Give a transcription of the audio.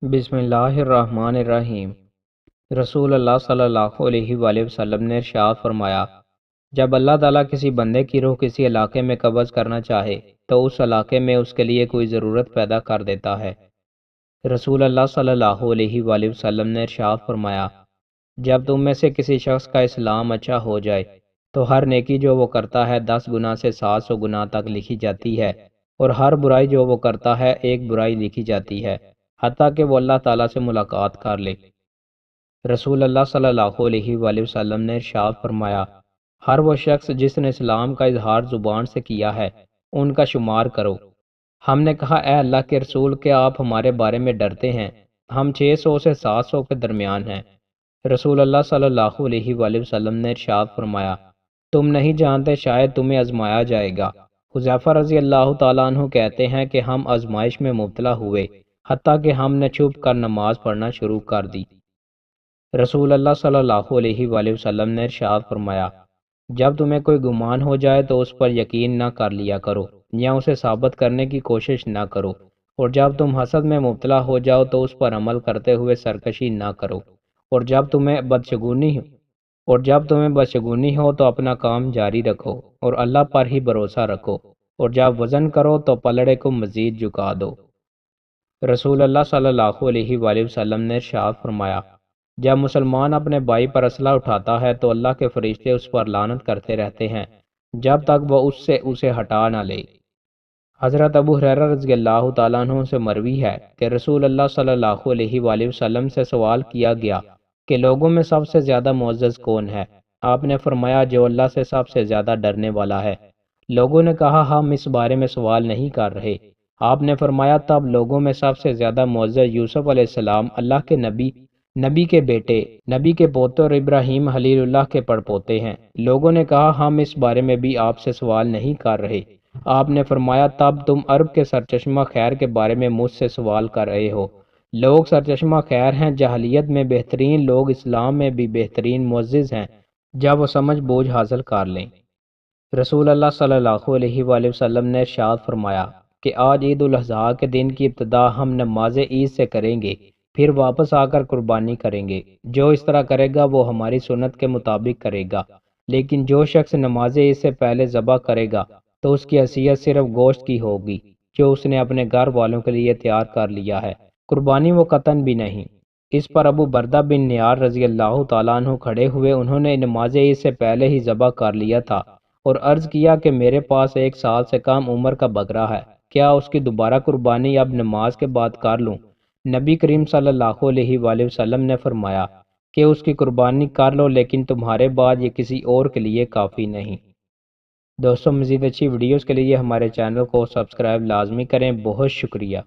بسم اللہ الرحمن الرحیم۔ رسول اللہ صلی اللہ علیہ وآلہ وسلم نے ارشاد فرمایا، جب اللہ تعالیٰ کسی بندے کی روح کسی علاقے میں قبض کرنا چاہے تو اس علاقے میں اس کے لیے کوئی ضرورت پیدا کر دیتا ہے۔ رسول اللہ صلی اللہ علیہ وآلہ وسلم نے ارشاد فرمایا، جب تم میں سے کسی شخص کا اسلام اچھا ہو جائے تو ہر نیکی جو وہ کرتا ہے 10 گنا سے 700 گنا تک لکھی جاتی ہے، اور ہر برائی جو وہ کرتا ہے 1 برائی لکھی جاتی ہے، حتیٰ کہ وہ اللہ تعالیٰ سے ملاقات کر لے۔ رسول اللہ صلی اللہ علیہ وآلہ وسلم نے ارشاد فرمایا، ہر وہ شخص جس نے اسلام کا اظہار زبان سے کیا ہے ان کا شمار کرو۔ ہم نے کہا، اے اللہ کے رسول، کیا آپ ہمارے بارے میں ڈرتے ہیں؟ ہم 600 سے 700 کے درمیان ہیں۔ رسول اللہ صلی اللہ علیہ وآلہ وسلم نے ارشاد فرمایا، تم نہیں جانتے، شاید تمہیں آزمایا جائے گا۔ حذیفہ رضی اللہ تعالیٰ عنہ کہتے ہیں کہ ہم آزمائش میں مبتلا ہوئے، حتیٰ کہ ہم نے چھپ کر نماز پڑھنا شروع کر دی۔ رسول اللہ صلی اللہ علیہ وآلہ وسلم نے ارشاد فرمایا، جب تمہیں کوئی گمان ہو جائے تو اس پر یقین نہ کر لیا کرو یا اسے ثابت کرنے کی کوشش نہ کرو، اور جب تم حسد میں مبتلا ہو جاؤ تو اس پر عمل کرتے ہوئے سرکشی نہ کرو، اور جب تمہیں بدشگونی ہو تو اپنا کام جاری رکھو اور اللہ پر ہی بھروسہ رکھو، اور جب وزن کرو تو پلڑے کو مزید جھکا دو۔ رسول اللہ صلی اللہ علیہ وآلہ وسلم نے ارشاد فرمایا، جب مسلمان اپنے بھائی پر اسلحہ اٹھاتا ہے تو اللہ کے فرشتے اس پر لعنت کرتے رہتے ہیں جب تک وہ اسے ہٹا نہ لے۔ حضرت ابو ہریرہ رضی اللہ تعالیٰ عنہ سے مروی ہے کہ رسول اللہ صلی اللہ علیہ وآلہ وسلم سے سوال کیا گیا کہ لوگوں میں سب سے زیادہ معزز کون ہے؟ آپ نے فرمایا، جو اللہ سے سب سے زیادہ ڈرنے والا ہے۔ لوگوں نے کہا، ہم اس بارے میں سوال نہیں کر رہے۔ آپ نے فرمایا، تب لوگوں میں سب سے زیادہ معزز یوسف علیہ السلام، اللہ کے نبی کے بیٹے، نبی کے پوتے اور ابراہیم خلیل اللہ کے پڑپوتے ہیں۔ لوگوں نے کہا، ہم اس بارے میں بھی آپ سے سوال نہیں کر رہے۔ آپ نے فرمایا، تب تم عرب کے سرچشمہ خیر کے بارے میں مجھ سے سوال کر رہے ہو۔ لوگ سرچشمہ خیر ہیں، جاہلیت میں بہترین لوگ اسلام میں بھی بہترین معزز ہیں جب وہ سمجھ بوجھ حاصل کر لیں۔ رسول اللہ صلی اللہ علیہ وآلہ وسلم نے ارشاد فرمایا کہ آج عید الاضحیٰ کے دن کی ابتدا ہم نماز عید سے کریں گے، پھر واپس آ کر قربانی کریں گے۔ جو اس طرح کرے گا وہ ہماری سنت کے مطابق کرے گا، لیکن جو شخص نماز عید سے پہلے ذبح کرے گا تو اس کی حیثیت صرف گوشت کی ہوگی جو اس نے اپنے گھر والوں کے لیے تیار کر لیا ہے، قربانی وہ قطعاً بھی نہیں۔ اس پر ابو بردہ بن نیار رضی اللہ تعالیٰ عنہ کھڑے ہوئے، انہوں نے نماز عید سے پہلے ہی ذبح کر لیا تھا اور عرض کیا کہ میرے پاس 1 سال سے کم عمر کا بکرا ہے، کیا اس کی دوبارہ قربانی اب نماز کے بعد کر لوں؟ نبی کریم صلی اللہ علیہ وآلہ وسلم نے فرمایا کہ اس کی قربانی کر لو، لیکن تمہارے بعد یہ کسی اور کے لیے کافی نہیں۔ دوستوں، مزید اچھی ویڈیوز کے لیے ہمارے چینل کو سبسکرائب لازمی کریں۔ بہت شکریہ۔